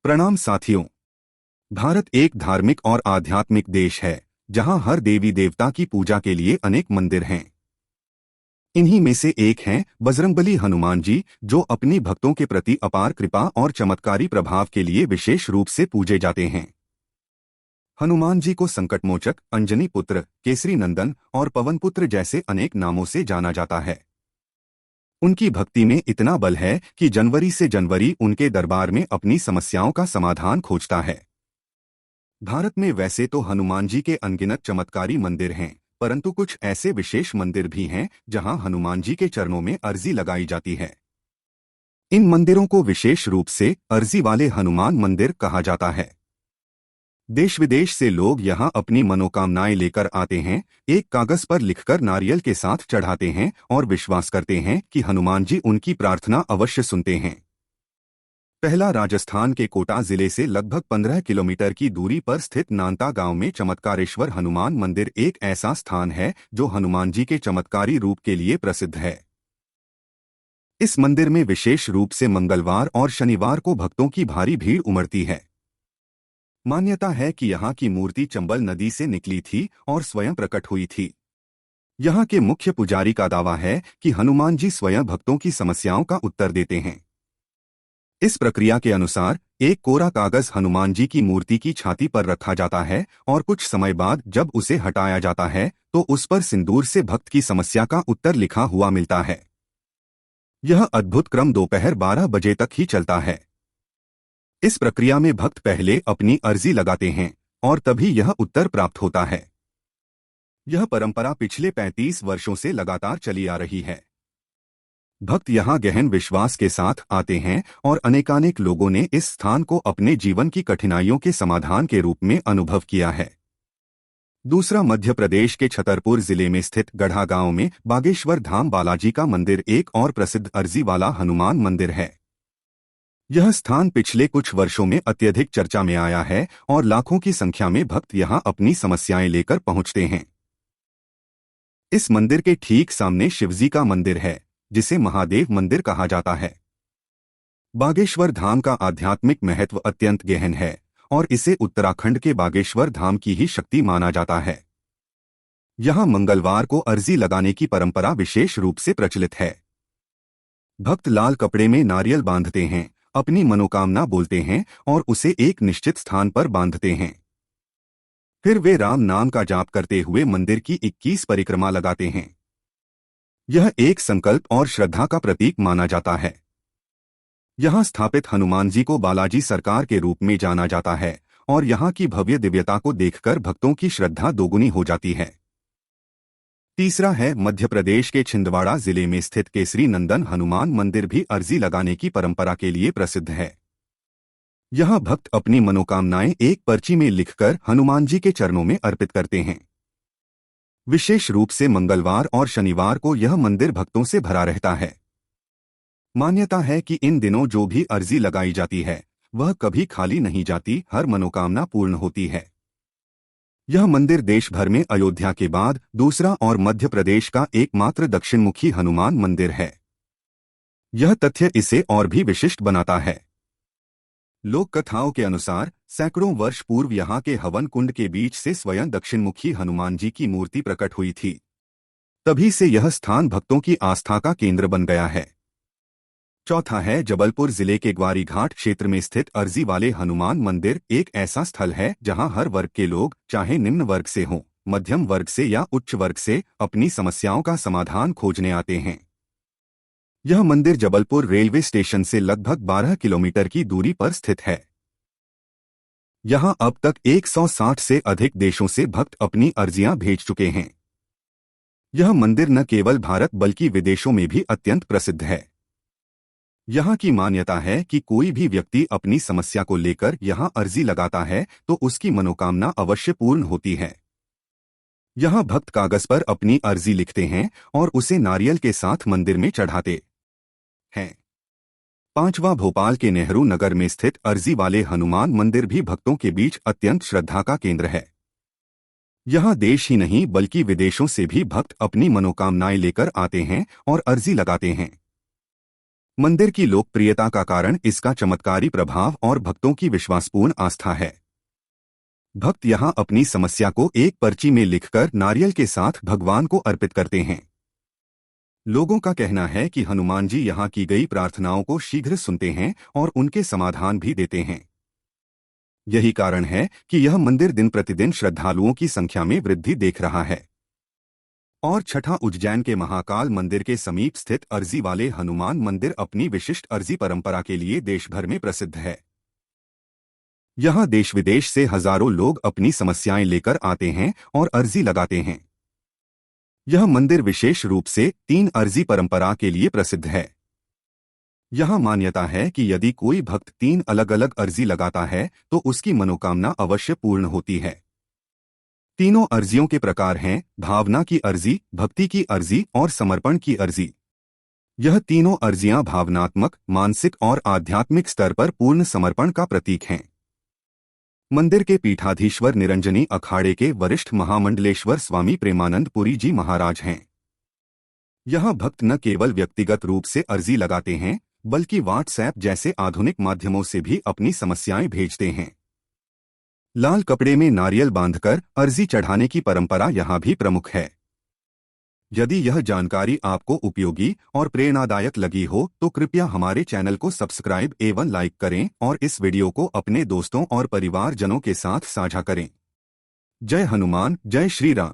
प्रणाम साथियों। भारत एक धार्मिक और आध्यात्मिक देश है जहां हर देवी देवता की पूजा के लिए अनेक मंदिर हैं। इन्हीं में से एक हैं बजरंगबली हनुमान जी, जो अपनी भक्तों के प्रति अपार कृपा और चमत्कारी प्रभाव के लिए विशेष रूप से पूजे जाते हैं। हनुमान जी को संकटमोचक, अंजनी पुत्र, केसरी नंदन और पवन पुत्र जैसे अनेक नामों से जाना जाता है। उनकी भक्ति में इतना बल है कि जनवरी से जनवरी उनके दरबार में अपनी समस्याओं का समाधान खोजता है। भारत में वैसे तो हनुमान जी के अनगिनत चमत्कारी मंदिर हैं, परंतु कुछ ऐसे विशेष मंदिर भी हैं जहां हनुमान जी के चरणों में अर्जी लगाई जाती है। इन मंदिरों को विशेष रूप से अर्जी वाले हनुमान मंदिर कहा जाता है। देश विदेश से लोग यहां अपनी मनोकामनाएं लेकर आते हैं, एक कागज पर लिखकर नारियल के साथ चढ़ाते हैं और विश्वास करते हैं कि हनुमान जी उनकी प्रार्थना अवश्य सुनते हैं। पहला राजस्थान के कोटा जिले से लगभग 15 किलोमीटर की दूरी पर स्थित नांता गांव में चमत्कारेश्वर हनुमान मंदिर एक ऐसा स्थान है जो हनुमान जी के चमत्कारी रूप के लिए प्रसिद्ध है। इस मंदिर में विशेष रूप से मंगलवार और शनिवार को भक्तों की भारी भीड़ उमड़ती है। मान्यता है कि यहाँ की मूर्ति चंबल नदी से निकली थी और स्वयं प्रकट हुई थी। यहाँ के मुख्य पुजारी का दावा है कि हनुमान जी स्वयं भक्तों की समस्याओं का उत्तर देते हैं। इस प्रक्रिया के अनुसार एक कोरा कागज हनुमान जी की मूर्ति की छाती पर रखा जाता है और कुछ समय बाद जब उसे हटाया जाता है तो उस पर सिंदूर से भक्त की समस्या का उत्तर लिखा हुआ मिलता है। यह अद्भुत क्रम दोपहर 12 बजे तक ही चलता है। इस प्रक्रिया में भक्त पहले अपनी अर्जी लगाते हैं और तभी यह उत्तर प्राप्त होता है। यह परंपरा पिछले 35 वर्षों से लगातार चली आ रही है। भक्त यहाँ गहन विश्वास के साथ आते हैं और अनेकानेक लोगों ने इस स्थान को अपने जीवन की कठिनाइयों के समाधान के रूप में अनुभव किया है। दूसरा, मध्य प्रदेश के छतरपुर जिले में स्थित गढ़ा गांव में बागेश्वर धाम बालाजी का मंदिर एक और प्रसिद्ध अर्जी वाला हनुमान मंदिर है। यह स्थान पिछले कुछ वर्षों में अत्यधिक चर्चा में आया है और लाखों की संख्या में भक्त यहाँ अपनी समस्याएं लेकर पहुंचते हैं। इस मंदिर के ठीक सामने शिवजी का मंदिर है, जिसे महादेव मंदिर कहा जाता है। बागेश्वर धाम का आध्यात्मिक महत्व अत्यंत गहन है और इसे उत्तराखंड के बागेश्वर धाम की ही शक्ति माना जाता है। यहाँ मंगलवार को अर्जी लगाने की परंपरा विशेष रूप से प्रचलित है। भक्त लाल कपड़े में नारियल बांधते हैं, अपनी मनोकामना बोलते हैं और उसे एक निश्चित स्थान पर बांधते हैं। फिर वे राम नाम का जाप करते हुए मंदिर की 21 परिक्रमा लगाते हैं। यह एक संकल्प और श्रद्धा का प्रतीक माना जाता है। यहाँ स्थापित हनुमान जी को बालाजी सरकार के रूप में जाना जाता है और यहाँ की भव्य दिव्यता को देखकर भक्तों की श्रद्धा दोगुनी हो जाती है। तीसरा है मध्य प्रदेश के छिंदवाड़ा जिले में स्थित केसरी नंदन हनुमान मंदिर भी अर्जी लगाने की परंपरा के लिए प्रसिद्ध है। यहाँ भक्त अपनी मनोकामनाएं एक पर्ची में लिखकर हनुमान जी के चरणों में अर्पित करते हैं। विशेष रूप से मंगलवार और शनिवार को यह मंदिर भक्तों से भरा रहता है। मान्यता है कि इन दिनों जो भी अर्जी लगाई जाती है वह कभी खाली नहीं जाती, हर मनोकामना पूर्ण होती है। यह मंदिर देश भर में अयोध्या के बाद दूसरा और मध्य प्रदेश का एकमात्र दक्षिणमुखी हनुमान मंदिर है। यह तथ्य इसे और भी विशिष्ट बनाता है। लोक कथाओं के अनुसार सैकड़ों वर्ष पूर्व यहाँ के हवन कुंड के बीच से स्वयं दक्षिणमुखी हनुमान जी की मूर्ति प्रकट हुई थी। तभी से यह स्थान भक्तों की आस्था का केंद्र बन गया है। चौथा है जबलपुर जिले के ग्वारी घाट क्षेत्र में स्थित अर्जी वाले हनुमान मंदिर एक ऐसा स्थल है जहां हर वर्ग के लोग, चाहे निम्न वर्ग से हों, मध्यम वर्ग से या उच्च वर्ग से, अपनी समस्याओं का समाधान खोजने आते हैं। यह मंदिर जबलपुर रेलवे स्टेशन से लगभग 12 किलोमीटर की दूरी पर स्थित है। यहां अब तक 160 से अधिक देशों से भक्त अपनी अर्जियां भेज चुके हैं। यह मंदिर न केवल भारत बल्कि विदेशों में भी अत्यंत प्रसिद्ध है। यहाँ की मान्यता है कि कोई भी व्यक्ति अपनी समस्या को लेकर यहाँ अर्जी लगाता है तो उसकी मनोकामना अवश्य पूर्ण होती है। यहाँ भक्त कागज पर अपनी अर्जी लिखते हैं और उसे नारियल के साथ मंदिर में चढ़ाते हैं। पांचवा, भोपाल के नेहरू नगर में स्थित अर्जी वाले हनुमान मंदिर भी भक्तों के बीच अत्यंत श्रद्धा का केंद्र है। यहाँ देश ही नहीं बल्कि विदेशों से भी भक्त अपनी मनोकामनाएं लेकर आते हैं और अर्जी लगाते हैं। मंदिर की लोकप्रियता का कारण इसका चमत्कारी प्रभाव और भक्तों की विश्वासपूर्ण आस्था है। भक्त यहां अपनी समस्या को एक पर्ची में लिखकर नारियल के साथ भगवान को अर्पित करते हैं। लोगों का कहना है कि हनुमान जी यहां की गई प्रार्थनाओं को शीघ्र सुनते हैं और उनके समाधान भी देते हैं। यही कारण है कि यह मंदिर दिन प्रतिदिन श्रद्धालुओं की संख्या में वृद्धि देख रहा है। और छठा, उज्जैन के महाकाल मंदिर के समीप स्थित अर्जी वाले हनुमान मंदिर अपनी विशिष्ट अर्जी परंपरा के लिए देश भर में प्रसिद्ध है। यहाँ देश विदेश से हजारों लोग अपनी समस्याएं लेकर आते हैं और अर्जी लगाते हैं। यह मंदिर विशेष रूप से 3 अर्जी परंपरा के लिए प्रसिद्ध है। यह मान्यता है कि यदि कोई भक्त 3 अलग अलग अर्जी लगाता है तो उसकी मनोकामना अवश्य पूर्ण होती है। तीनों अर्जियों के प्रकार हैं भावना की अर्जी, भक्ति की अर्जी और समर्पण की अर्जी। यह तीनों अर्जियां भावनात्मक, मानसिक और आध्यात्मिक स्तर पर पूर्ण समर्पण का प्रतीक हैं। मंदिर के पीठाधीश्वर निरंजनी अखाड़े के वरिष्ठ महामंडलेश्वर स्वामी प्रेमानंद पुरी जी महाराज हैं। यहाँ भक्त न केवल व्यक्तिगत रूप से अर्जी लगाते हैं बल्कि व्हाट्सएप जैसे आधुनिक माध्यमों से भी अपनी समस्याएं भेजते हैं। लाल कपड़े में नारियल बांधकर अर्जी चढ़ाने की परंपरा यहाँ भी प्रमुख है। यदि यह जानकारी आपको उपयोगी और प्रेरणादायक लगी हो तो कृपया हमारे चैनल को सब्सक्राइब एवं लाइक करें और इस वीडियो को अपने दोस्तों और परिवारजनों के साथ साझा करें। जय हनुमान, जय श्री राम।